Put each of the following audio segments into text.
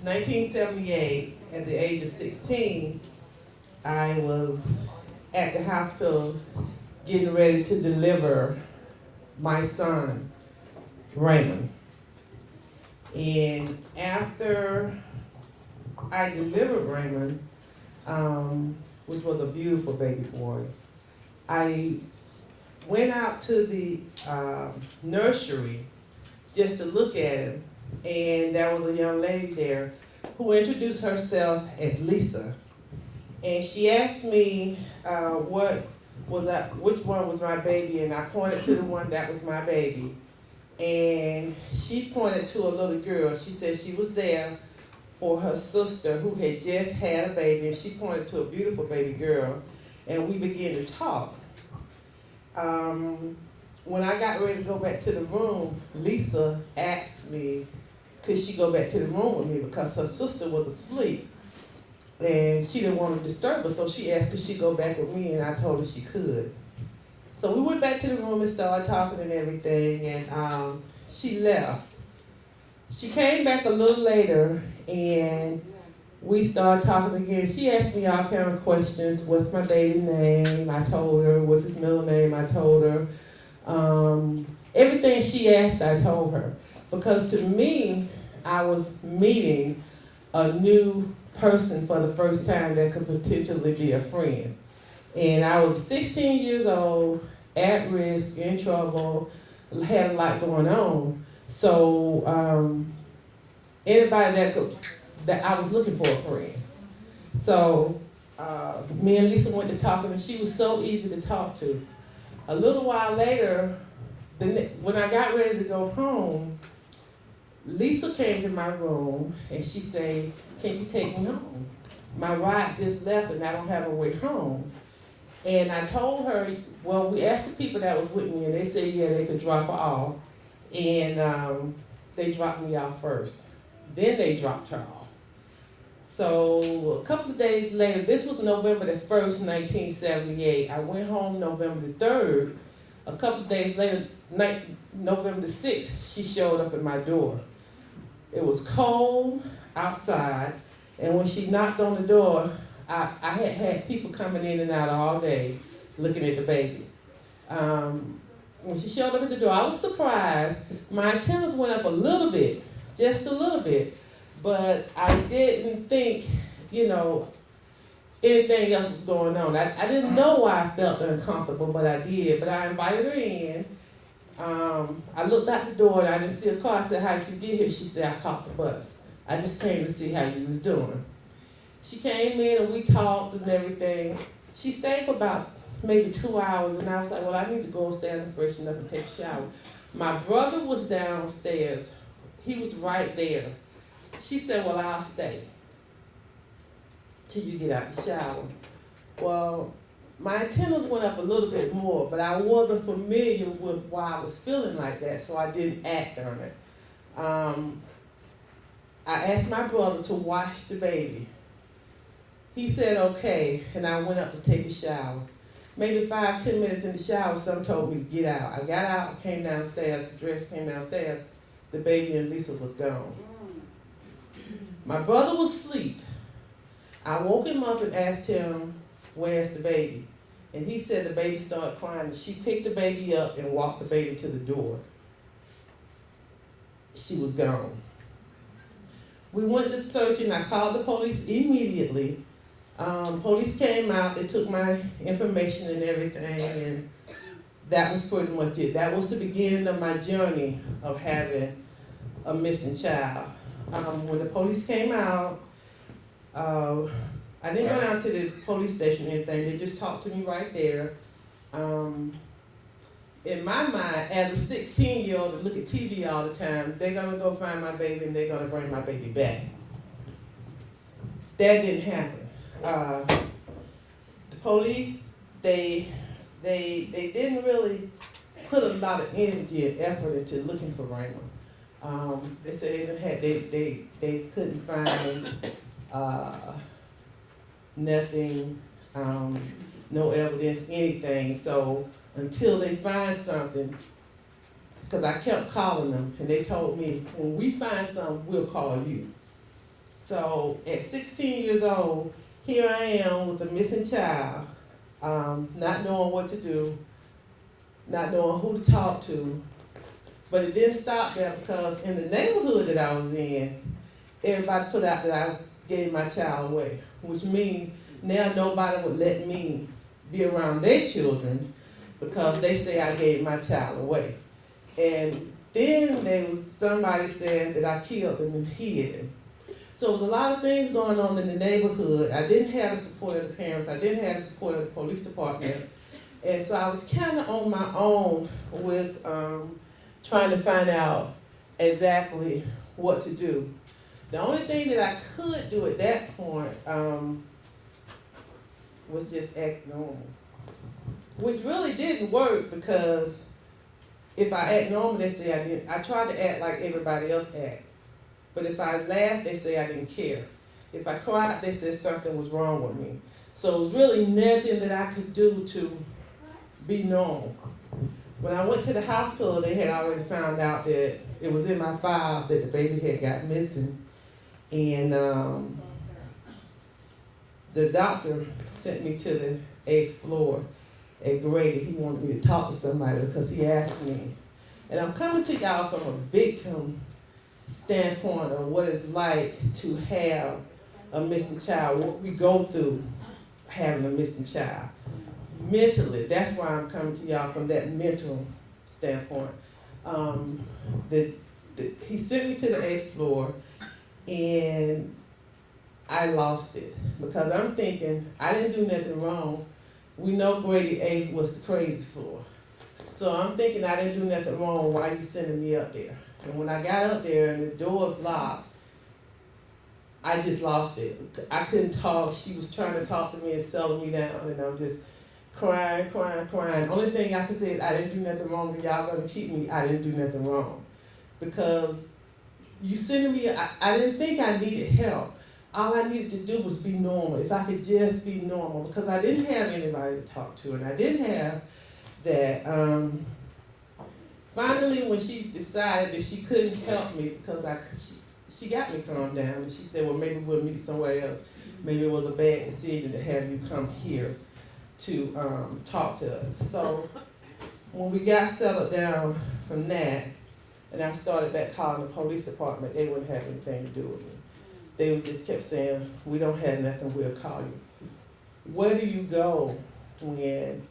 1978, at the age of 16, I was at the hospital getting ready to deliver my son, Raymond. And after I delivered Raymond, which was a beautiful baby boy, I went out to the nursery just to look at him, and there was a young lady there who introduced herself as Lisa. And she asked me which one was my baby, and I pointed to the one that was my baby. And she pointed to a little girl. She said she was there for her sister who had just had a baby, and she pointed to a beautiful baby girl, and we began to talk. When I got ready to go back to the room, Lisa asked me, could she go back to the room with me because her sister was asleep and she didn't want to disturb her, so she asked could she go back with me, and I told her she could. So we went back to the room and started talking and everything, and she left. She came back a little later, and we started talking again. She asked me all kind of questions. What's my baby name? I told her. What's his middle name? I told her. Everything she asked, I told her. Because to me, I was meeting a new person for the first time that could potentially be a friend. And I was 16 years old, at risk, in trouble, had a lot going on. So anybody that I was looking for a friend. So me and Lisa went to talking, and she was so easy to talk to. A little while later, when I got ready to go home, Lisa came to my room and she said, can you take me home? My ride just left and I don't have a way home. And I told her, well, we asked the people that was with me, and they said, yeah, they could drop her off. And they dropped me off first. Then they dropped her off. So a couple of days later, this was November the 1st, 1978. I went home November the 3rd. A couple of days later, November the 6th, she showed up at my door. It was cold outside, and when she knocked on the door, I had people coming in and out all day looking at the baby. When she showed up at the door, I was surprised. My antennas went up a little bit, just a little bit, but I didn't think, anything else was going on. I didn't know why I felt uncomfortable, but I did. But I invited her in. I looked out the door and I didn't see a car. I said, how did you get here? She said, I caught the bus. I just came to see how you was doing. She came in and we talked and everything. She stayed for about maybe 2 hours, and I was like, well, I need to go upstairs and freshen up and take a shower. My brother was downstairs. He was right there. She said, well, I'll stay till you get out the shower. Well, my antennas went up a little bit more, but I wasn't familiar with why I was feeling like that, so I didn't act on it. I asked my brother to wash the baby. He said, okay, and I went up to take a shower. Maybe 5-10 minutes in the shower, someone told me to get out. I got out, came downstairs, dressed, came downstairs. The baby and Lisa was gone. My brother was asleep. I woke him up and asked him, where's the baby? And he said the baby started crying, and she picked the baby up and walked the baby to the door. She was gone. We went to search, and I called the police immediately. Police came out, they took my information and everything, and that was pretty much it. That was the beginning of my journey of having a missing child. When the police came out, I didn't go down to the police station or anything. They just talked to me right there. In my mind, as a 16-year-old that look at TV all the time, they're gonna go find my baby and they're gonna bring my baby back. That didn't happen. The police, they didn't really put a lot of energy and effort into looking for Raymond. They said they couldn't find nothing, no evidence, anything. So until they find something, because I kept calling them, and they told me, when we find something, we'll call you. So at 16 years old, here I am with a missing child, not knowing what to do, not knowing who to talk to. But it didn't stop there because in the neighborhood that I was in, everybody put out that I gave my child away, which means now nobody would let me be around their children because they say I gave my child away. And then there was somebody said that I killed him and hid him. So there was a lot of things going on in the neighborhood. I didn't have the support of the parents. I didn't have the support of the police department. And so I was kind of on my own with trying to find out exactly what to do. The only thing that I could do at that point was just act normal, which really didn't work because if I act normal, they say I didn't. I tried to act like everybody else act, but if I laughed, they say I didn't care. If I cried, they said something was wrong with me. So it was really nothing that I could do to be normal. When I went to the hospital, they had already found out that it was in my files that the baby had got missing. And the doctor sent me to the 8th floor at Grady. He wanted me to talk to somebody because he asked me. And I'm coming to y'all from a victim standpoint of what it's like to have a missing child, what we go through having a missing child. Mentally, that's why I'm coming to y'all from that mental standpoint. He sent me to the 8th floor, and I lost it because I'm thinking I didn't do nothing wrong. We know Grady 8 was the crazy floor. So I'm thinking I didn't do nothing wrong. Why you sending me up there? And when I got up there and the door's locked, I just lost it. I couldn't talk. She was trying to talk to me and settling me down, and I'm just crying. Only thing I could say is I didn't do nothing wrong, but y'all gonna keep me. I didn't do nothing wrong. Because you sending me, I didn't think I needed help. All I needed to do was be normal. If I could just be normal, because I didn't have anybody to talk to, and I didn't have that. Finally, when she decided that she couldn't help me because she got me calmed down, and she said, well, maybe we'll meet somewhere else. Maybe it was a bad decision to have you come here to talk to us. So when we got settled down from that, and I started back calling the police department, they wouldn't have anything to do with me. They just kept saying, we don't have nothing, we'll call you. Where do you go when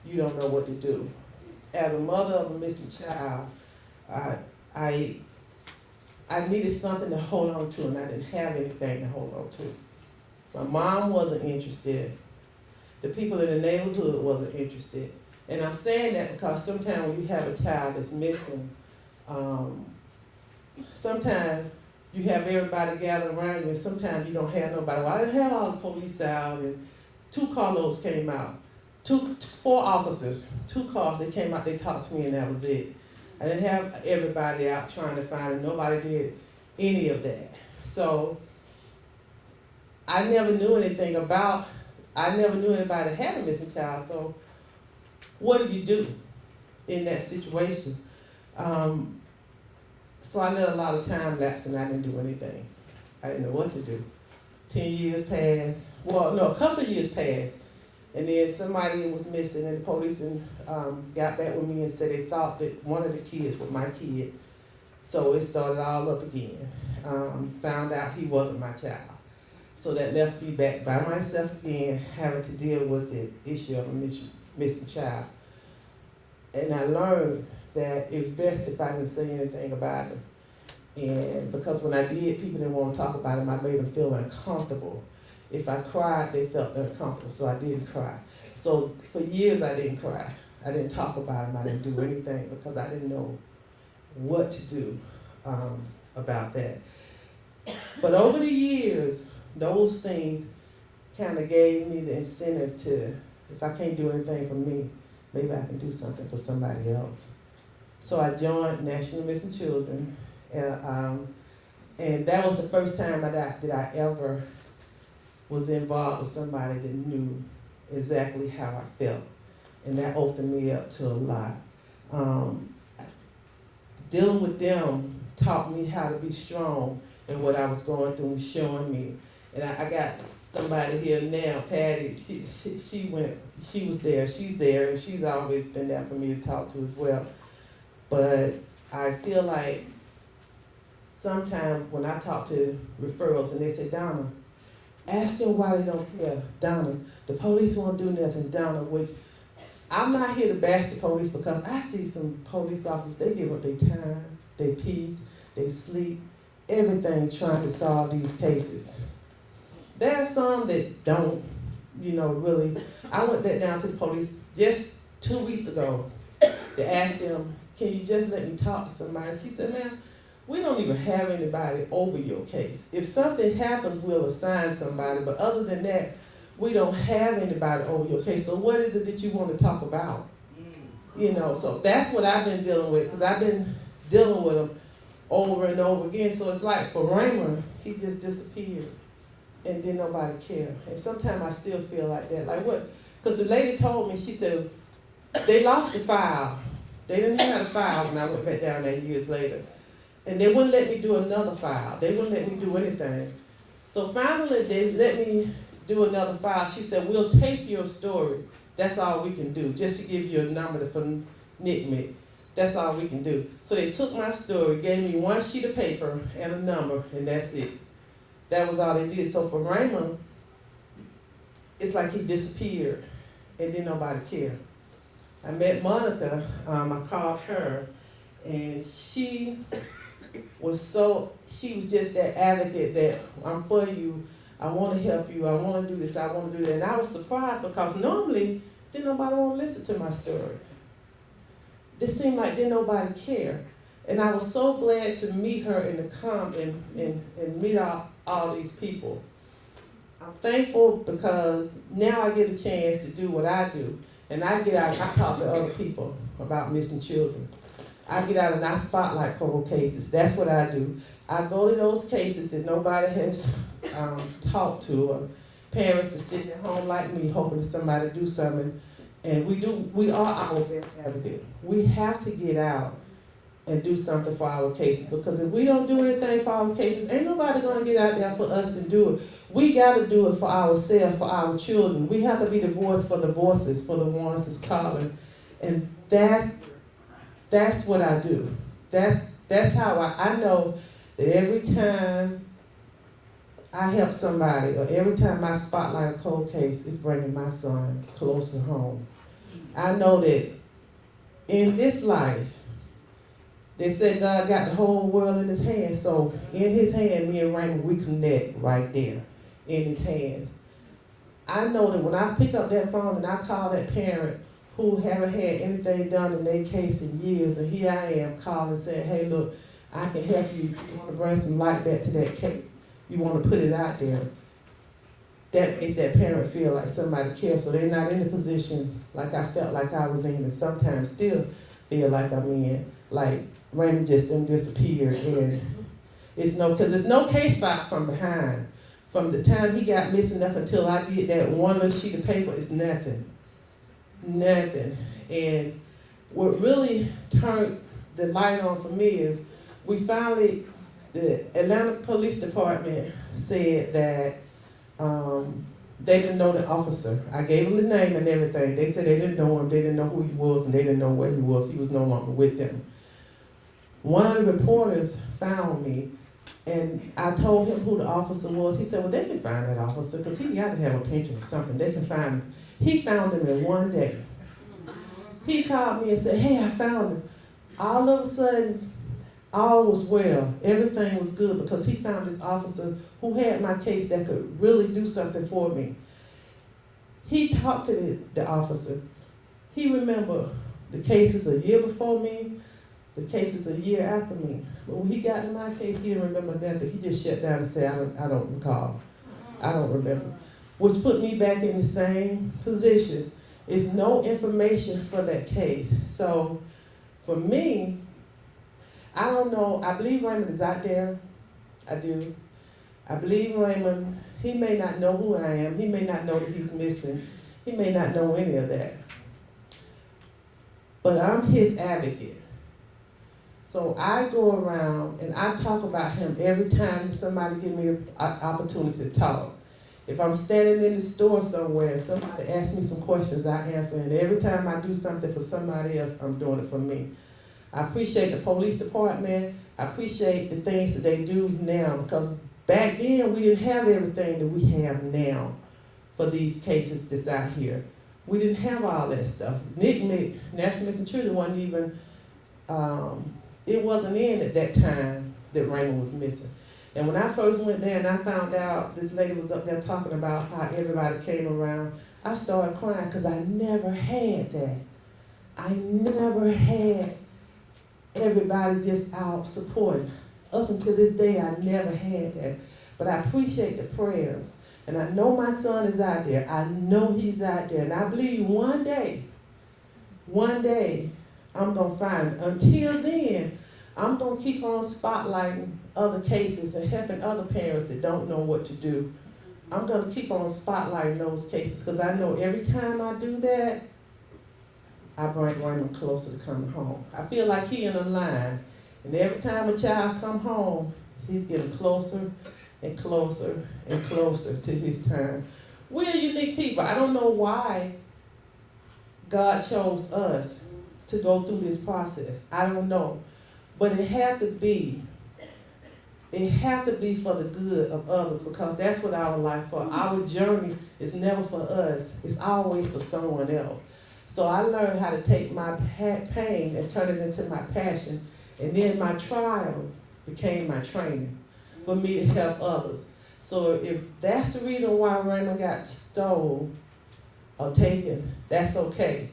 you don't know what to do? As a mother of a missing child, I needed something to hold on to, and I didn't have anything to hold on to. My mom wasn't interested. The people in the neighborhood wasn't interested. And I'm saying that because sometimes when you have a child that's missing, sometimes you have everybody gathered around you, and sometimes you don't have nobody. Well, I didn't have all the police out, and 2 carloads came out. 4 officers, 2 cars, they came out, they talked to me, and that was it. I didn't have everybody out trying to find it. Nobody did any of that. So I never knew anything about, I never knew anybody that had a missing child. So what do you do in that situation? So I let a lot of time lapse and I didn't do anything. I didn't know what to do. 10 years passed. Well, no, a couple of years passed. And then somebody was missing, and the police got back with me and said they thought that one of the kids was my kid. So it started all up again. Found out he wasn't my child. So that left me back by myself again, having to deal with the issue of a missing child. And I learned that it was best if I didn't say anything about him. And because when I did, people didn't want to talk about him. I made them feel uncomfortable. If I cried, they felt uncomfortable, so I didn't cry. So for years, I didn't cry. I didn't talk about him. I didn't do anything because I didn't know what to do about that. But over the years, those things kind of gave me the incentive to, if I can't do anything for me, maybe I can do something for somebody else. So I joined National Missing Children, and that was the first time that I ever was involved with somebody that knew exactly how I felt. And that opened me up to a lot. Dealing with them taught me how to be strong and what I was going through and showing me. And I got somebody here now, Patty, she was there, she's there, and she's always been there for me to talk to as well. But I feel like sometimes when I talk to referrals and they say, Donna, ask them why they don't care. Donna, the police won't do nothing. Donna, which I'm not here to bash the police because I see some police officers, they give up their time, their peace, their sleep, everything trying to solve these cases. There are some that don't, really. I went that down to the police just 2 weeks ago to ask them, can you just let me talk to somebody? She said, man, we don't even have anybody over your case. If something happens, we'll assign somebody, but other than that, we don't have anybody over your case. So what is it that you want to talk about? So that's what I've been dealing with, because I've been dealing with them over and over again. So it's like for Raymond, he just disappeared and didn't nobody care. And sometimes I still feel like that. Like what? Because the lady told me, she said, they lost the file. They didn't have the file when I went back down there years later. And they wouldn't let me do another file. They wouldn't let me do anything. So finally, they let me do another file. She said, we'll tape your story. That's all we can do, just to give you a number for NCMEC. That's all we can do. So they took my story, gave me one sheet of paper and a number, and that's it. That was all they did. So for Raymond, it's like he disappeared and didn't nobody care. I met Monica, I called her, and she was just that advocate that I'm for you, I want to help you, I want to do this, I want to do that. And I was surprised because normally, didn't nobody want to listen to my story. It seemed like didn't nobody care. And I was so glad to meet her and to come and meet all these people. I'm thankful because now I get a chance to do what I do. And I get out, I talk to other people about missing children. I get out and I spotlight cold cases. That's what I do. I go to those cases that nobody has talked to, or parents that sit at home like me hoping that somebody do something. And we are our best advocate. We have to get out and do something for our cases, because if we don't do anything for our cases, ain't nobody gonna get out there for us and do it. We gotta do it for ourselves, for our children. We have to be the voice for the voiceless, for the ones that's calling. And that's what I do. That's how I know that every time I help somebody, or every time I spotlight a cold case, it's bringing my son closer home. I know that in this life, they said God got the whole world in his hands, so in his hand, me and Raymond, we connect right there in his hands. I know that when I pick up that phone and I call that parent who haven't had anything done in their case in years, and here I am calling saying, hey, look, I can help you. You want to bring some light back to that case. You want to put it out there. That makes that parent feel like somebody cares, so they're not in a position like I felt like I was in, and sometimes still feel like I'm in. Like Raymond just done disappeared, and because there's no case file from behind. From the time he got missing up until I get that one little sheet of paper, it's nothing. Nothing. And what really turned the light on for me is the Atlanta Police Department said that they didn't know the officer. I gave them the name and everything. They said they didn't know him, they didn't know who he was, and they didn't know where he was. He was no longer with them. One of the reporters found me, and I told him who the officer was. He said, well, they can find that officer because he got to have a pension or something. They can find him. He found him in one day. He called me and said, hey, I found him. All of a sudden, all was well. Everything was good because he found this officer who had my case that could really do something for me. He talked to the officer. He remembered the cases a year before me, the cases a year after me. But when he got in my case, he didn't remember nothing. He just shut down and said, I don't recall. I don't remember. Which put me back in the same position. There's no information for that case. So for me, I don't know. I believe Raymond is out there. I do. I believe Raymond, he may not know who I am. He may not know that he's missing. He may not know any of that. But I'm his advocate. So I go around and I talk about him every time somebody give me an opportunity to talk. If I'm standing in the store somewhere and somebody asks me some questions, I answer. And every time I do something for somebody else, I'm doing it for me. I appreciate the police department. I appreciate the things that they do now, because back then we didn't have everything that we have now for these cases that's out here. We didn't have all that stuff. NCMEC, National Missing Children, wasn't even, it wasn't in at that time that Raymond was missing. And when I first went there and I found out this lady was up there talking about how everybody came around, I started crying because I never had that. I never had everybody just out supporting. Up until this day, I never had that. But I appreciate the prayers. And I know my son is out there. I know he's out there. And I believe one day, I'm going to find him. Until then, I'm going to keep on spotlighting other cases and helping other parents that don't know what to do. I'm going to keep on spotlighting those cases, because I know every time I do that, I bring Raymond closer to coming home. I feel like he in a line, and every time a child come home, he's getting closer and closer and closer to his time. We're unique people. I don't know why God chose us to go through this process. I don't know. But it had to be for the good of others, because that's what our life for. Our journey is never for us. It's always for someone else. So I learned how to take my pain and turn it into my passion. And then my trials became my training for me to help others. So if that's the reason why Raymond got stolen or taken, that's okay.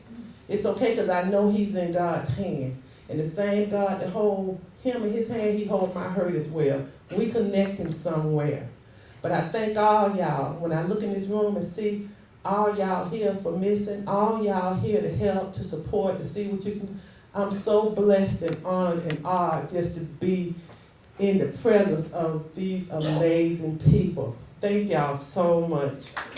It's okay, because I know he's in God's hand. And the same God that hold him in his hand, he holds my hurt as well. We connecting somewhere. But I thank all y'all. When I look in this room and see all y'all here for missing, all y'all here to help, to support, to see what you can. I'm so blessed and honored and awed just to be in the presence of these amazing people. Thank y'all so much.